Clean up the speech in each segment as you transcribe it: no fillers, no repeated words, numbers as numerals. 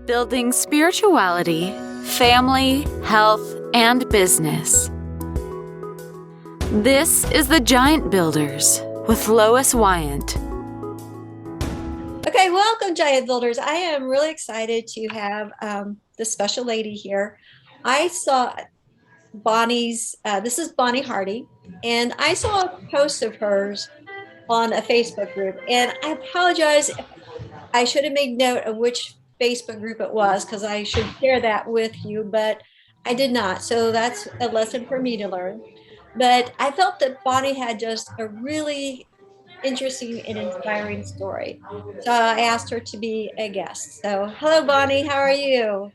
building spirituality, family, health, and business. This is The Giant Builders with Lois Wyant. Okay, welcome, Giant Builders. I am really excited to have this special lady here. I saw Bonnie's, this is Bonnie Hardie, and I saw a post of hers on a Facebook group. And I apologize if I should have made note of which Facebook group it was because I should share that with you, but I did not. So that's a lesson for me to learn. But I felt that Bonnie had just a really interesting and inspiring story. So I asked her to be a guest. So hello, Bonnie. How are you?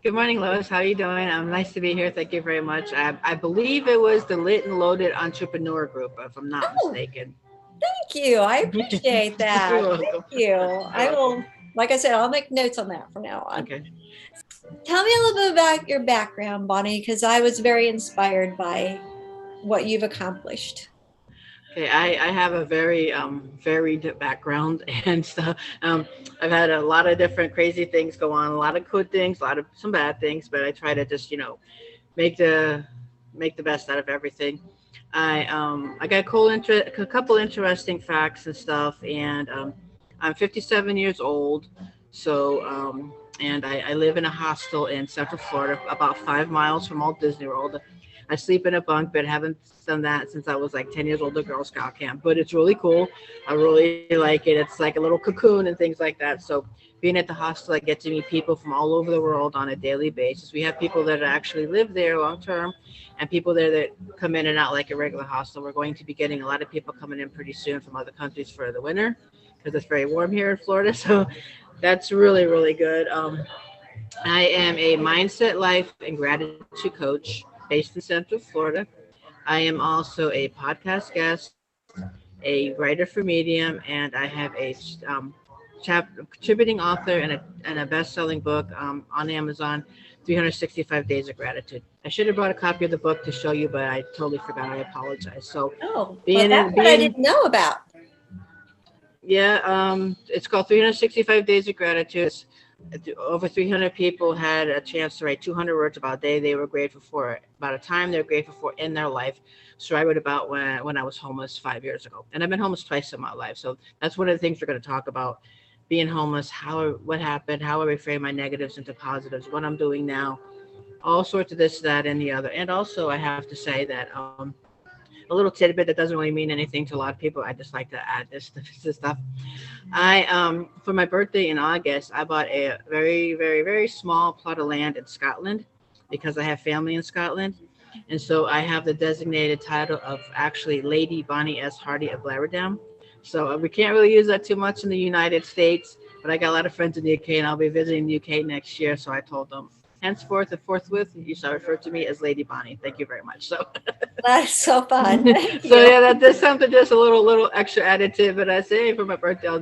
Good morning, Lois. How are you doing? Nice to be here. Thank you very much. I believe it was the Lit and Loaded Entrepreneur Group, if I'm not mistaken. Thank you. I appreciate that. You're welcome. Thank you. I will, like I said, I'll make notes on that from now on. Okay. Tell me a little bit about your background, Bonnie, because I was very inspired by what you've accomplished. Okay, I have a very varied background and stuff. I've had a lot of different crazy things go on, a lot of good things, some bad things, but I try to just make the best out of everything. I got a couple interesting facts and stuff, and I'm 57 years old, so and I live in a hostel in Central Florida, about 5 miles from Walt Disney World. I sleep in a bunk bed. Haven't done that since I was like 10 years old at Girl Scout camp, but it's really cool. I really like it. It's like a little cocoon and things like that. So being at the hostel, I get to meet people from all over the world on a daily basis. We have people that actually live there long term and people there that come in and out like a regular hostel. We're going to be getting a lot of people coming in pretty soon from other countries for the winter because it's very warm here in Florida. So that's really, really good. I am a mindset, life, and gratitude coach based in Central Florida. I am also a podcast guest, a writer for Medium, and I have a contributing author and a best-selling book on Amazon, 365 Days of Gratitude. I should have brought a copy of the book to show you, but I totally forgot. I apologize. So, that's what I didn't know about. Yeah, it's called 365 Days of Gratitude. Over 300 people had a chance to write 200 words about a day they were grateful for, about a time they were grateful for in their life. So I wrote about when I was homeless 5 years ago, and I've been homeless twice in my life. So that's one of the things we're going to talk about: being homeless, what happened, how I reframe my negatives into positives, what I'm doing now, all sorts of this, that, and the other. And also, I have to say that a little tidbit that doesn't really mean anything to a lot of people. I just like to add this stuff. I for my birthday in August, I bought a very, very, very small plot of land in Scotland because I have family in Scotland. And so I have the designated title of actually Lady Bonnie S. Hardie of Blabberdam. So we can't really use that too much in the United States, but I got a lot of friends in the UK and I'll be visiting the UK next year. So I told them, henceforth and forthwith, you shall refer to me as Lady Bonnie. Thank you very much. So that's so fun. So yeah, that's something, just a little extra additive. But I say for my birthday, I'll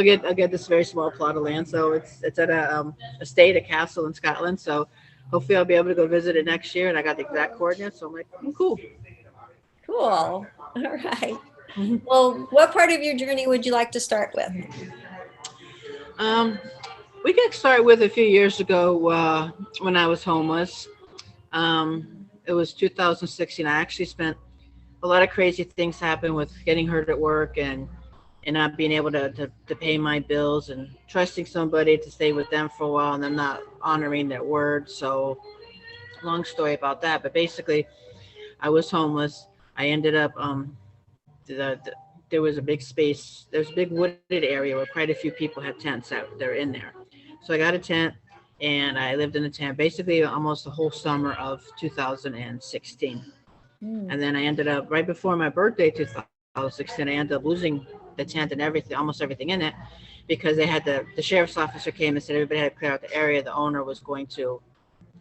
get this very small plot of land. So it's at a castle in Scotland. So hopefully I'll be able to go visit it next year. And I got the exact coordinates. So I'm like, cool. All right. Well, what part of your journey would you like to start with? We can start with a few years ago when I was homeless. It was 2016. I actually spent a lot of crazy things happen with getting hurt at work and not being able to pay my bills and trusting somebody to stay with them for a while and them not honoring their word. So long story about that. But basically, I was homeless. I ended up, there was a big space. There's a big wooded area where quite a few people had tents that they're in there. So I got a tent and I lived in the tent basically almost the whole summer of 2016. And then I ended up, right before my birthday, 2016, I ended up losing the tent and everything, almost everything in it, because they had the sheriff's officer came and said everybody had to clear out the area. The owner was going to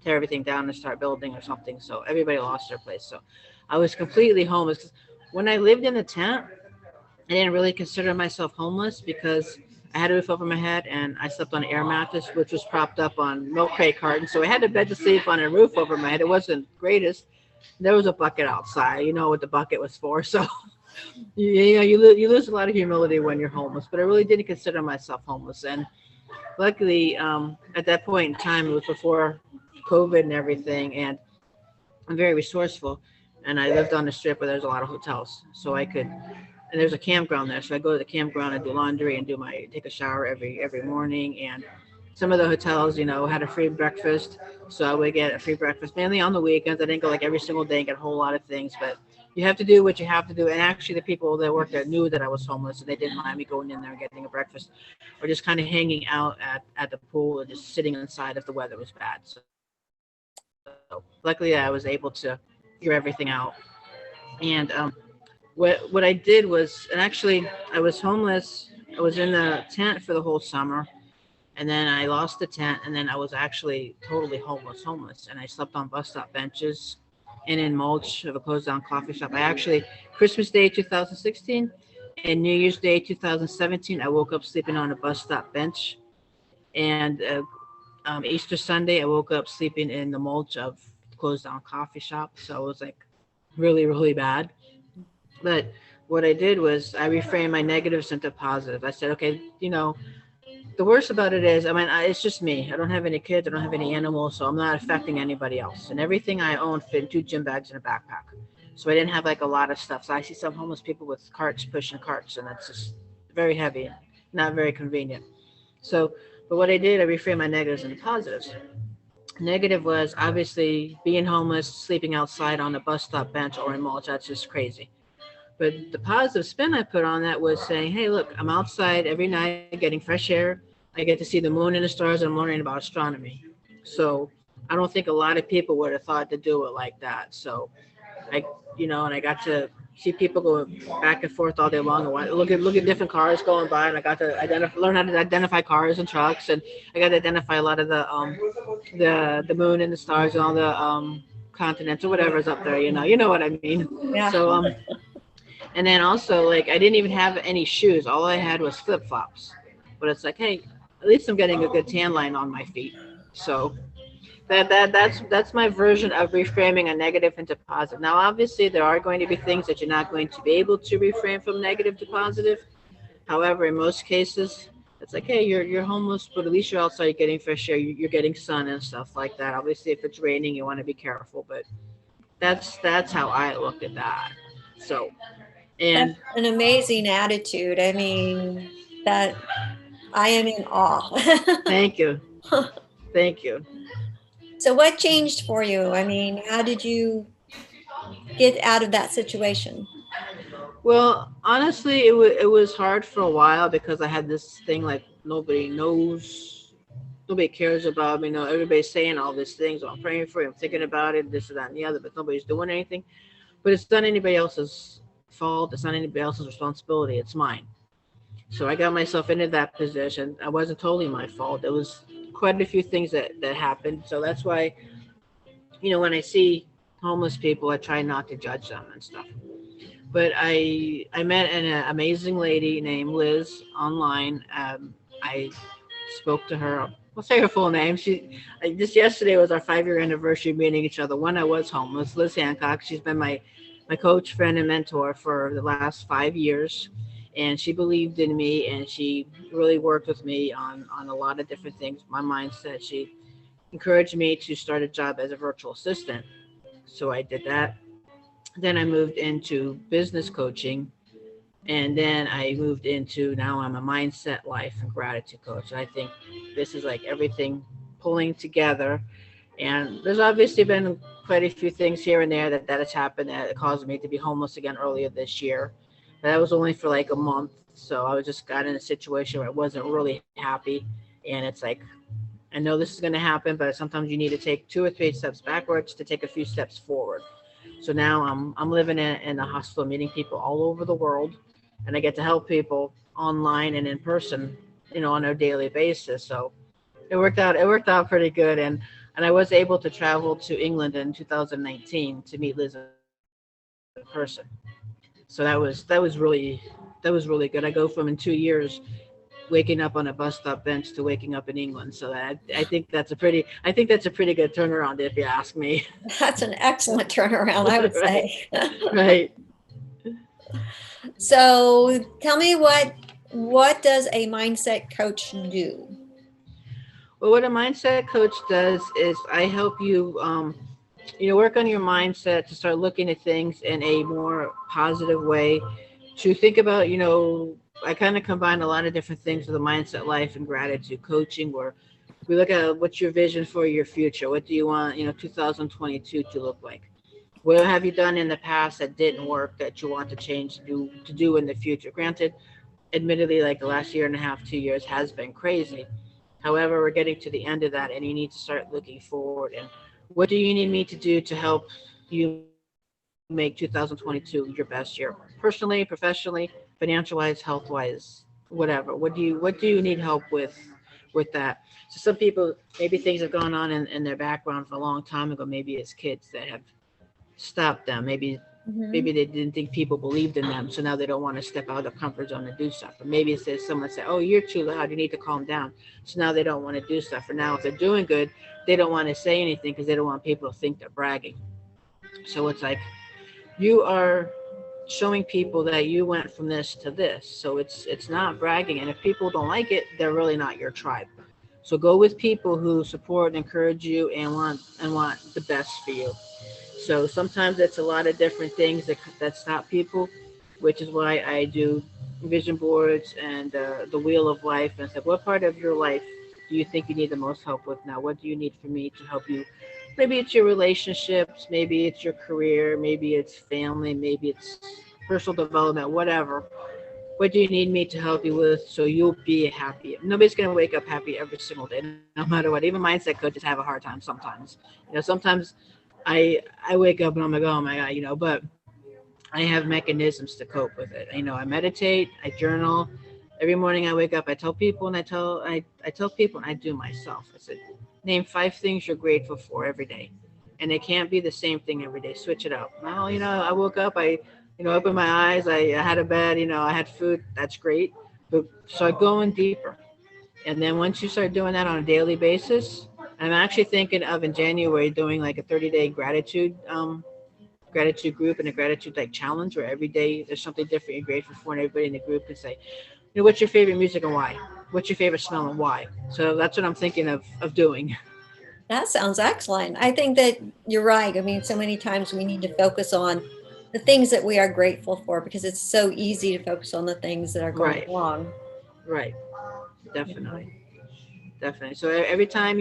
tear everything down and start building or something. So everybody lost their place. So I was completely homeless. When I lived in the tent, I didn't really consider myself homeless because I had a roof over my head and I slept on an air mattress, which was propped up on milk crate cartons. So I had a bed to sleep on, a roof over my head. It wasn't greatest. There was a bucket outside. You know what the bucket was for. So you lose a lot of humility when you're homeless. But I really didn't consider myself homeless. And luckily, at that point in time, it was before COVID and everything, and I'm very resourceful. And I lived on the strip where there's a lot of hotels, so I could. And there's a campground there, so I go to the campground and do laundry and take a shower every morning. And some of the hotels, had a free breakfast, so I would get a free breakfast mainly on the weekends. I didn't go like every single day and get a whole lot of things, but you have to do what you have to do. And actually, the people that worked there knew that I was homeless, and they didn't mind me going in there and getting a breakfast, or just kind of hanging out at the pool or just sitting inside if the weather was bad. So luckily, I was able to figure everything out. And what I did was, and actually, I was homeless. I was in the tent for the whole summer, and then I lost the tent, and then I was actually totally homeless, and I slept on bus stop benches and in mulch of a closed down coffee shop. I actually Christmas Day 2016 and New Year's Day 2017, I woke up sleeping on a bus stop bench, and Easter Sunday, I woke up sleeping in the mulch of closed down coffee shop. So it was like really, really bad. But what I did was I reframed my negatives into positive. I said, okay, the worst about it is, I mean, it's just me. I don't have any kids. I don't have any animals, so I'm not affecting anybody else. And everything I own fit in 2 gym bags and a backpack. So I didn't have like a lot of stuff. So I see some homeless people with carts pushing carts, and that's just very heavy, not very convenient. So, but what I did, I reframed my negatives into positives. Negative was obviously being homeless, sleeping outside on a bus stop bench or in mulch. That's just crazy. But the positive spin I put on that was saying, hey, look, I'm outside every night getting fresh air. I get to see the moon and the stars, and I'm learning about astronomy. So I don't think a lot of people would have thought to do it like that. So I, and I got to see people go back and forth all day long and look at different cars going by, and I got to learn how to identify cars and trucks, and I got to identify a lot of the moon and the stars and all the continents or whatever's up there. You know what I mean. Yeah. So and then also, like, I didn't even have any shoes. All I had was flip flops. But it's like, hey, at least I'm getting a good tan line on my feet. So that's my version of reframing a negative into positive. Now, obviously, there are going to be things that you're not going to be able to reframe from negative to positive. However, in most cases, it's like, hey, you're homeless, but at least you're outside, you're getting fresh air, you're getting sun and stuff like that. Obviously, if it's raining, you want to be careful. But that's how I look at that. So. That's And an amazing attitude. I mean, that I am in awe. thank you. Thank you. So, what changed for you? I mean, how did you get out of that situation? Well, honestly, it was hard for a while because I had this thing like nobody knows, nobody cares about me. Everybody's saying all these things. I'm praying for you. I'm thinking about it, this and that and the other, but nobody's doing anything. But it's not anybody else's fault. It's not anybody else's responsibility. It's mine. So I got myself into that position. It wasn't totally my fault. It was quite a few things that happened. So that's why, when I see homeless people, I try not to judge them and stuff. But I met an amazing lady named Liz online. I spoke to her. I'll say her full name. Just yesterday was our 5-year anniversary meeting each other. When I was homeless, Liz Hancock. She's been my coach, friend, and mentor for the last 5 years, and she believed in me, and she really worked with me on a lot of different things. My mindset. She encouraged me to start a job as a virtual assistant, so I did that. Then I moved into business coaching, and then I moved into, now I'm a mindset, life, and gratitude coach. And I think this is like everything pulling together. And there's obviously been quite a few things here and there that has happened that caused me to be homeless again earlier this year. But that was only for like a month. So I was just got in a situation where I wasn't really happy. And it's like, I know this is going to happen, but sometimes you need to take 2 or 3 steps backwards to take a few steps forward. So now I'm living in a hospital, meeting people all over the world, and I get to help people online and in person, on a daily basis. So it worked out. It worked out pretty good, and I was able to travel to England in 2019 to meet Liz in person. So that was really good. I go from in 2 years waking up on a bus stop bench to waking up in England. So I think that's a pretty good turnaround if you ask me. That's an excellent turnaround, I would Right. say. Right. So, tell me what does a mindset coach do? Well, what a mindset coach does is I help you, work on your mindset to start looking at things in a more positive way. To think about, I kind of combine a lot of different things with the mindset, life, and gratitude coaching, where we look at what's your vision for your future. What do you want, 2022 to look like? What have you done in the past that didn't work that you want to change to do in the future? Granted, admittedly, like the last year and a half, 2 years has been crazy. However, we're getting to the end of that, and you need to start looking forward. And what do you need me to do to help you make 2022 your best year, personally, professionally, financial wise, health wise, whatever? What do you need help with that? So some people, maybe things have gone on in their background for a long time ago. Maybe it's kids that have stopped them. Maybe Hmm. they didn't think people believed in them, so now they don't want to step out of the comfort zone and do stuff. Or maybe it says someone say, "Oh, you're too loud. You need to calm down." So now they don't want to do stuff. Or now, if they're doing good, they don't want to say anything because they don't want people to think they're bragging. So it's like you are showing people that you went from this to this. So it's not bragging. And if people don't like it, they're really not your tribe. So go with people who support and encourage you and want the best for you. So sometimes it's a lot of different things that stop people, which is why I do vision boards and the wheel of life. And I said, what part of your life do you think you need the most help with now? What do you need for me to help you? Maybe it's your relationships, maybe it's your career, maybe it's family, maybe it's personal development, whatever. What do you need me to help you with so you'll be happy? Nobody's going to wake up happy every single day, no matter what. Even mindset coaches have a hard time sometimes. Sometimes I wake up and I'm like, oh my god, but I have mechanisms to cope with it. I meditate, I journal. Every morning I wake up, I tell people and I tell people and I do myself. I said, name 5 things you're grateful for every day. And it can't be the same thing every day. Switch it up. Well, I woke up, I opened my eyes, I had a bed, I had food. That's great. But start going deeper. And then once you start doing that on a daily basis, I'm actually thinking of in January doing like a 30-day gratitude group and a gratitude like challenge where every day there's something different you're grateful for, and everybody in the group can say, what's your favorite music and why? What's your favorite smell and why? So that's what I'm thinking of doing. That sounds excellent. I think that you're right. I mean, so many times we need to focus on the things that we are grateful for because it's so easy to focus on the things that are going Right, wrong. right, You know. definitely, definitely. So every time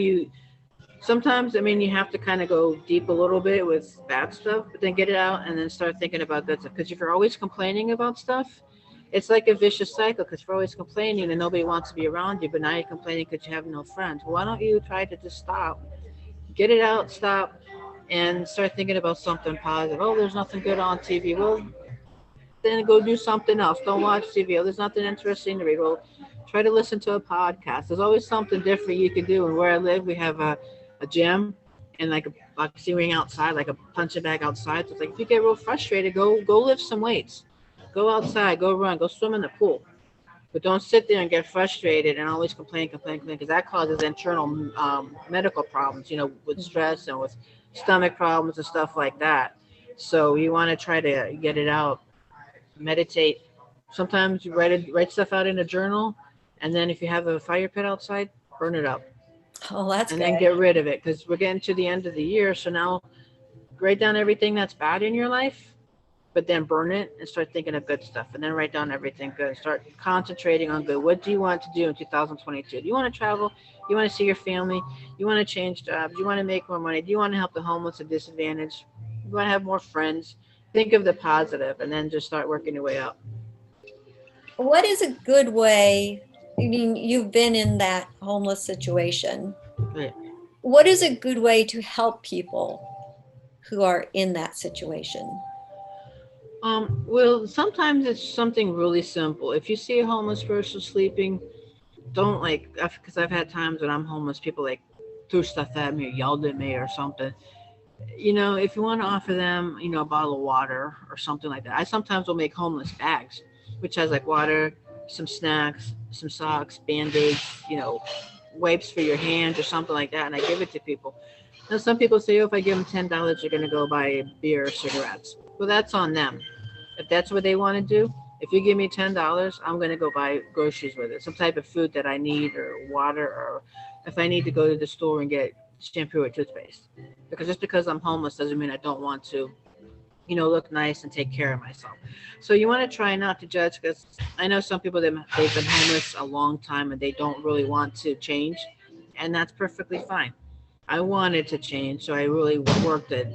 sometimes, I mean, you have to kind of go deep a little bit with bad stuff, but then get it out and then start thinking about good stuff. Because if you're always complaining about stuff, it's like a vicious cycle because you're always complaining and nobody wants to be around you, but now you're complaining because you have no friends. Why don't you try to just stop, get it out, stop, and start thinking about something positive? Oh, there's nothing good on TV. Well, then go do something else. Don't watch TV. Oh, there's nothing interesting to read. Well, try to listen to a podcast. There's always something different you can do. And where I live, we have a gym and like a boxing ring outside, like a punching bag outside. So it's like if you get real frustrated, go lift some weights. Go outside, go run, go swim in the pool. But don't sit there and get frustrated and always complain, because that causes internal medical problems, with stress and with stomach problems and stuff like that. So you want to try to get it out, meditate. Sometimes you write stuff out in a journal, and then if you have a fire pit outside, burn it up, Oh, that's and then good. get rid of it because we're getting to the end of the year. So now write down everything that's bad in your life, but then burn it and start thinking of good stuff, and then write down everything good. Start concentrating on good. What do you want to do in 2022? Do you want to travel? You want to see your family? You want to change jobs? You want to make more money? Do you want to help the homeless and disadvantaged? You want to have more friends? Think of the positive, and then just start working your way up. What is a good way? I mean, you've been in that homeless situation. Right. What is a good way to help people who are in that situation? Well, sometimes it's something really simple. If you see a homeless person sleeping, don't like, because I've had times when I'm homeless, people like threw stuff at me or yelled at me or something. If you want to offer them, a bottle of water or something like that. I sometimes will make homeless bags, which has like water, some snacks, some socks, band-aids, wipes for your hands or something like that, and I give it to people. Now, some people say, oh, if I give them $10, they're going to go buy beer or cigarettes. Well, that's on them. If that's what they want to do, If you give me $10, I'm going to go buy groceries with it, some type of food that I need, or water, or if I need to go to the store and get shampoo or toothpaste. Because just because I'm homeless doesn't mean I don't want to, look nice and take care of myself. So you want to try not to judge, because I know some people that they've been homeless a long time and they don't really want to change, and that's perfectly fine. I wanted to change, so I really worked at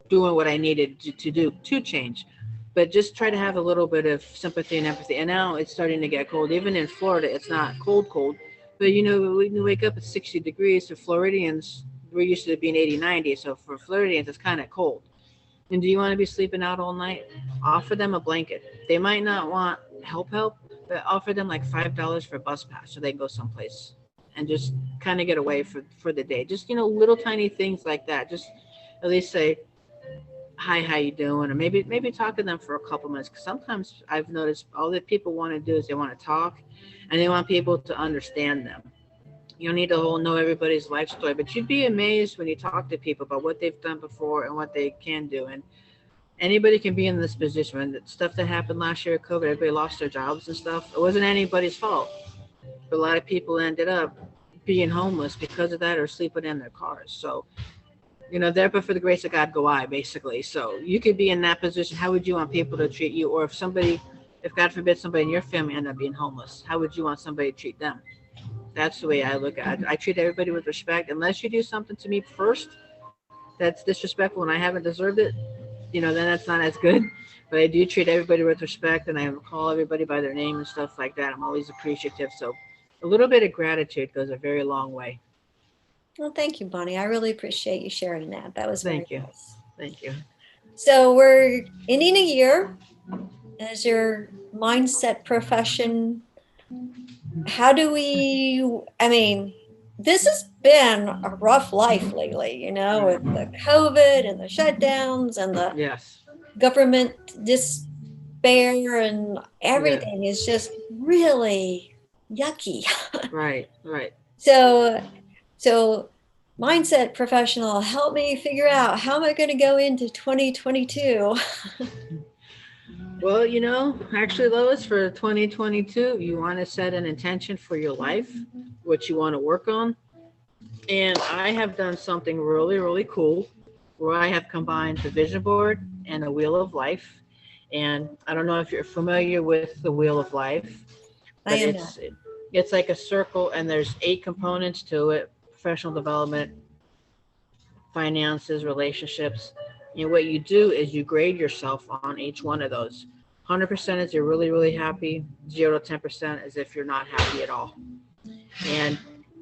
doing what I needed to do to change. But just try to have a little bit of sympathy and empathy. And now it's starting to get cold. Even in Florida, it's not cold, cold. But when you wake up at 60 degrees, for Floridians, we're used to it being 80, 90. So for Floridians, it's kind of cold. And do you want to be sleeping out all night? Offer them a blanket. They might not want help, but offer them like $5 for a bus pass so they can go someplace and just kind of get away for the day. Just, little tiny things like that. Just at least say, hi, how you doing? Or maybe talk to them for a couple minutes. Because sometimes I've noticed all that people want to do is they want to talk and they want people to understand them. You don't need to whole know everybody's life story, but you'd be amazed when you talk to people about what they've done before and what they can do. And anybody can be in this position. And the stuff that happened last year with COVID, everybody lost their jobs and stuff. It wasn't anybody's fault. But a lot of people ended up being homeless because of that, or sleeping in their cars. So, there but for the grace of God go I, basically. So you could be in that position. How would you want people to treat you? Or if God forbid somebody in your family ended up being homeless, how would you want somebody to treat them? That's the way I look at it. I treat everybody with respect. Unless you do something to me first that's disrespectful and I haven't deserved it, then that's not as good. But I do treat everybody with respect, and I call everybody by their name and stuff like that. I'm always appreciative. So a little bit of gratitude goes a very long way. Well, thank you, Bonnie. I really appreciate you sharing that. That was very Thank you. nice. Thank you. So we're ending a year as your mindset profession. How do this has been a rough life lately, with the COVID and the shutdowns and the Yes. government despair, and everything is just really yucky. Right. So mindset professional, help me figure out, how am I going to go into 2022? Well, actually, Lois, for 2022, you want to set an intention for your life, what you want to work on. And I have done something really, really cool where I have combined the vision board and the wheel of life. And I don't know if you're familiar with the wheel of life, but it's like a circle, and there's 8 components to it: professional development, finances, relationships. And what you do is you grade yourself on each one of those. 100% is you're really, really happy. 0 to 10% is if you're not happy at all. And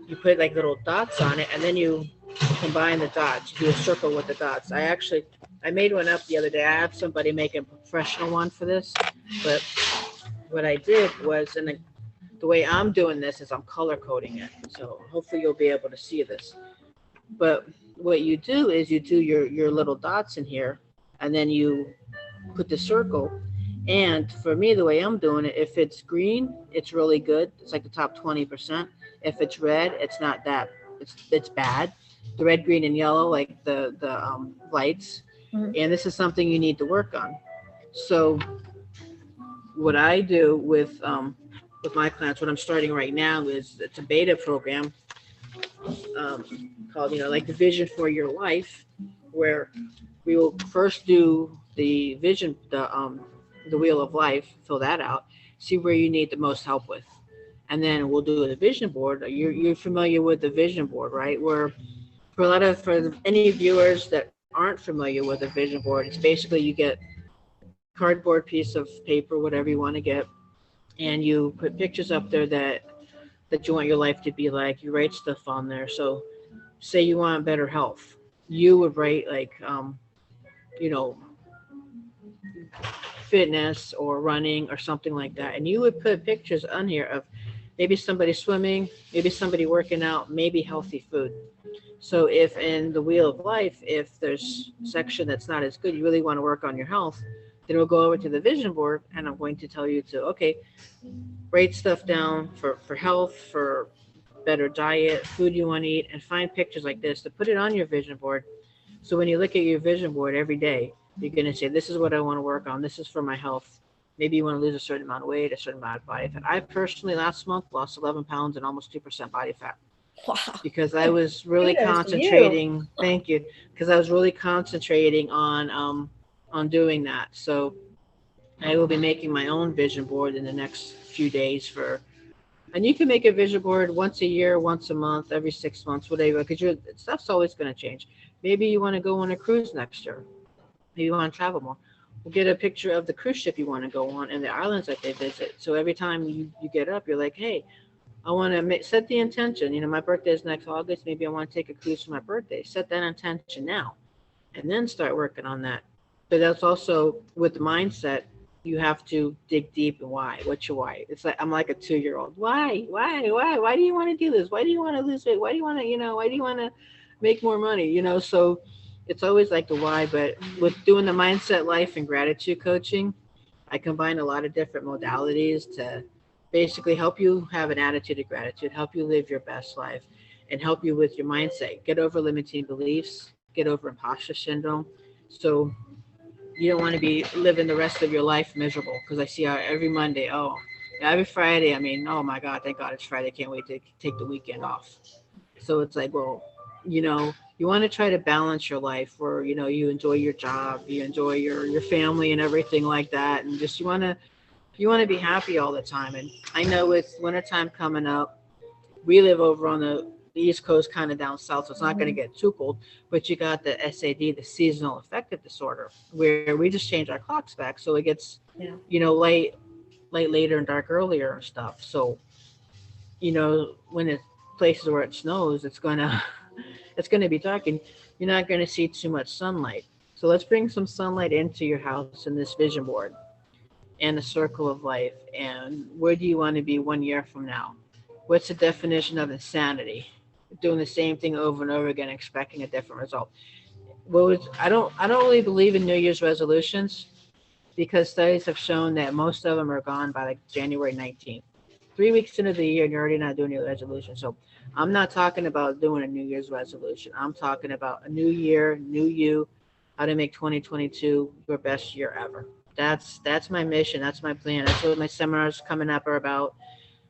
you put like little dots on it, and then you combine the dots. You do a circle with the dots. I made one up the other day. I have somebody make a professional one for this, but what I did was, and the way I'm doing this is I'm color coding it. So hopefully you'll be able to see this. But what you do is you do your little dots in here, and then you put the circle. And for me, the way I'm doing it, if it's green, it's really good. It's like the top 20%. If it's red, it's not that. It's bad. The red, green, and yellow, like the lights. Mm-hmm. And this is something you need to work on. So what I do with my clients, what I'm starting right now is, it's a beta program called, like the vision for your life, where we will first do the vision, the wheel of life, fill that out, see where you need the most help with. And then we'll do the vision board. You're familiar with the vision board, right? Where for any viewers that aren't familiar with a vision board, it's basically you get cardboard piece of paper, whatever you want to get, and you put pictures up there that you want your life to be like. You write stuff on there. So say you want better health, you would write like fitness or running or something like that, and you would put pictures on here of maybe somebody swimming, maybe somebody working out, maybe healthy food. So if in the wheel of life, if there's a section that's not as good, you really want to work on your health, then we'll go over to the vision board, and I'm going to tell you to, write stuff down for health, for better diet, food you want to eat, and find pictures like this to put it on your vision board. So when you look at your vision board every day, you're going to say, this is what I want to work on. This is for my health. maybe you want to lose a certain amount of weight, a certain amount of body fat. I personally last month lost 11 pounds and almost 2% body fat Wow. because I was really Kudos to you. concentrating. Thank you, because I was really concentrating on doing that. So I will be making my own vision board in the next few days for. And you can make a vision board once a year, once a month, every 6 months, whatever, because your stuff's always going to change. Maybe you want to go on a cruise next year. Maybe you want to travel more. We'll get a picture of the cruise ship you want to go on and the islands that they visit. So every time you get up, you're like, hey, I want to set the intention. My birthday is next August. Maybe I want to take a cruise for my birthday. Set that intention now and then start working on that. But that's also with the mindset, you have to dig deep and why. What's your why? It's like I'm like a 2-year-old. Why? Why do you want to do this? Why do you want to lose weight? Why do you want to, why do you want to make more money? So it's always like the why. But with doing the mindset life and gratitude coaching, I combine a lot of different modalities to basically help you have an attitude of gratitude, help you live your best life, and help you with your mindset. Get over limiting beliefs, get over imposter syndrome. So you don't want to be living the rest of your life miserable because I see how every Monday, every Friday, I mean, oh my God, thank God it's Friday. I can't wait to take the weekend off. So it's like, well, you want to try to balance your life where, you enjoy your job, you enjoy your family and everything like that. And just you want to be happy all the time. And I know with wintertime coming up, we live over on the East Coast, kind of down south, so it's not going to Mhm. get too cold. But you got the SAD, the seasonal affective disorder, where we just change our clocks back, so it gets, Yeah. light later and dark earlier and stuff. So when it's places where it snows, it's gonna it's gonna be dark, and you're not gonna see too much sunlight. So let's bring some sunlight into your house in this vision board and the circle of life. And where do you want to be 1 year from now? What's the definition of insanity? Doing the same thing over and over again, expecting a different result. I don't really believe in New Year's resolutions because studies have shown that most of them are gone by like January 19th. 3 weeks into the year, and you're already not doing your resolution. So I'm not talking about doing a New Year's resolution. I'm talking about a new year, new you, how to make 2022 your best year ever. That's my mission. That's my plan. That's what my seminars coming up are about.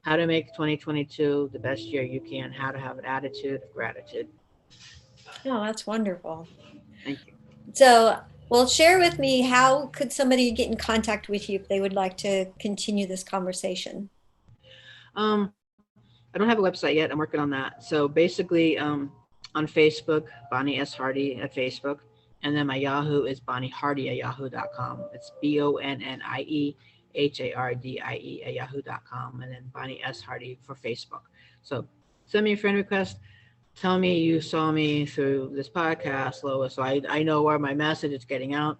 How to make 2022 the best year you can. How to have an attitude of gratitude. Oh, that's wonderful. Thank you. So, well, share with me, how could somebody get in contact with you if they would like to continue this conversation? I don't have a website yet. I'm working on that. So basically, on Facebook, Bonnie S. Hardie at Facebook. And then my Yahoo is Bonnie Hardie at yahoo.com. It's BonnieHardie at yahoo.com. And then Bonnie S. Hardie for Facebook. So send me a friend request. Tell me you saw me through this podcast, Lois, so I know where my message is getting out.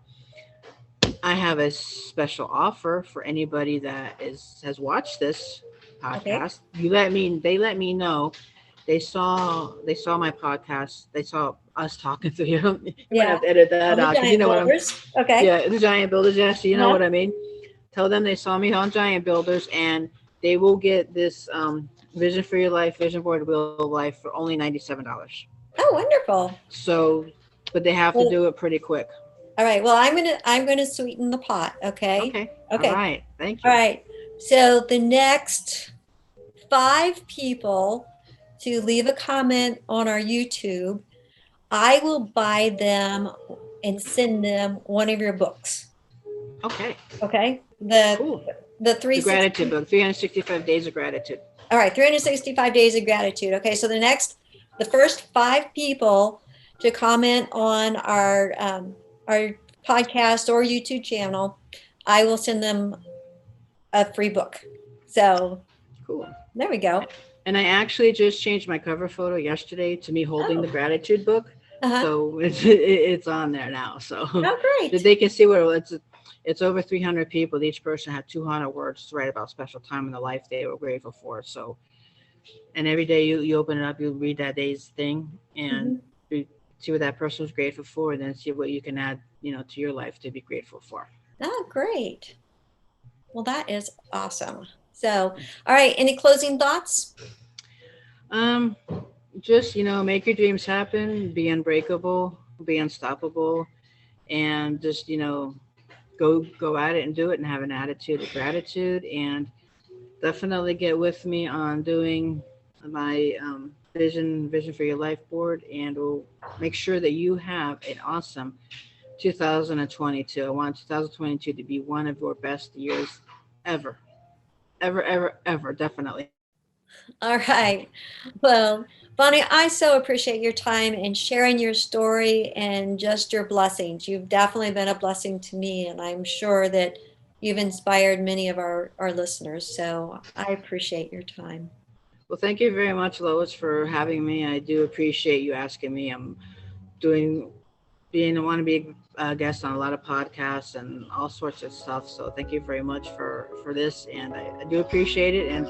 I have a special offer for anybody that has watched this Okay. podcast. They let me know they saw my podcast. They saw us talking. So you might Yeah. have to edit that On the out because you giant know what I'm. builders. Okay. Yeah, the Giant Builders. Yes, you know Uh-huh. what I mean. Tell them they saw me on Giant Builders, and they will get this Vision for Your Life Vision Board Wheel of Life for only $97. Oh, wonderful. So, but they have to Well, do it pretty quick. all right. Well, I'm gonna sweeten the pot. Okay. Okay. All Okay. right. Thank All you. right. So the next 5 people to leave a comment on our YouTube, I will buy them and send them one of your books. Okay. Okay. The Cool. the The gratitude 360. book, 365 Days of Gratitude. All right, 365 days of gratitude. Okay, so the first 5 people to comment on our podcast or YouTube channel, I will send them a free book. So Cool. there we go. And I actually just changed my cover photo yesterday to me holding the Oh, gratitude book. uh-huh. So it's on there now. So Oh, that great. they can see where it's over 300 people. Each person had 200 words to write about special time in the life they were grateful for. So, and every day you open it up, you read that day's thing and Mhm. you see what that person was grateful for, and then see what you can add, to your life to be grateful for. Oh, great. Well, that is awesome. So, all right, any closing thoughts? Um, just make your dreams happen, be unbreakable, be unstoppable, and just go at it and do it and have an attitude of gratitude, and definitely get with me on doing my vision for your life board, and we'll make sure that you have an awesome 2022. I want 2022 to be one of your best years ever, ever, definitely. All right. Well, Bonnie, I so appreciate your time and sharing your story and just your blessings. You've definitely been a blessing to me, and I'm sure that you've inspired many of our listeners. So I appreciate your time. Well, thank you very much, Lois, for having me. I do appreciate you asking me. I'm doing being I want to be a guest on a lot of podcasts and all sorts of stuff. So thank you very much for this, and I do appreciate it. And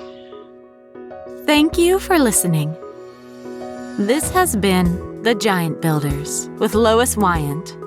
Thank you for listening. This has been The Giant Builders with Lois Wyant.